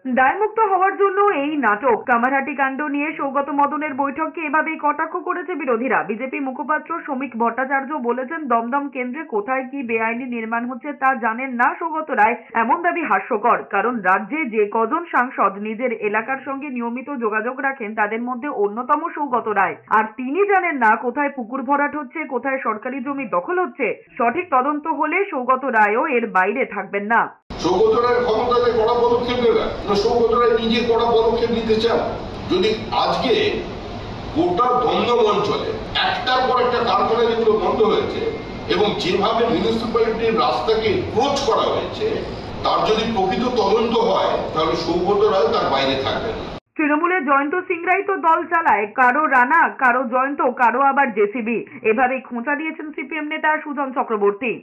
দায়মুক্ত হওয়ার জন্য এই নাটক। কামারহাটি কাণ্ড নিয়ে সৌগত মদনের বৈঠককে এভাবেই কটাক্ষ করেছে বিরোধীরা। বিজেপি মুখপাত্র শ্রমিক ভট্টাচার্য বলেছেন, দমদম কেন্দ্রে কোথায় কি বেআইনি নির্মাণ হচ্ছে তা জানেন না সৌগত রায়। এমন দাবি হাস্যকর, কারণ রাজ্যে যে কজন সাংসদ নিজের এলাকার সঙ্গে নিয়মিত যোগাযোগ রাখেন তাদের মধ্যে অন্যতম সৌগত রায়। আর তিনি জানেন না কোথায় পুকুর ভরাট হচ্ছে, কোথায় সরকারি জমি দখল হচ্ছে। সঠিক তদন্ত হলে সৌগত রায়ও এর বাইরে থাকবেন না। সৌগত রায়ের ক্ষমতাকে কড়া পদক্ষেপ নেবে না, সৌগত রায় নিজে কড়া পদক্ষেপ নিতে চান। যদি আজকে গোটা দমদম অঞ্চলে একটার পর একটা কারখানা যেগুলো বন্ধ হয়েছে এবং যেভাবে মিউনিসিপ্যালিটির রাস্তাকে ক্রোচ করা হয়েছে, তার যদি প্রকৃত তদন্ত হয় তাহলে সৌগত রায় তার বাইরে থাকবে না। তৃণমূলের জয়ন্ত সিংরাই তো দল চালায়, কারো রানা, কারো জয়ন্ত, কারো আবার জেসিবি। এভাবেই খোঁচা দিয়েছেন সিপিএম নেতা সুজন চক্রবর্তী।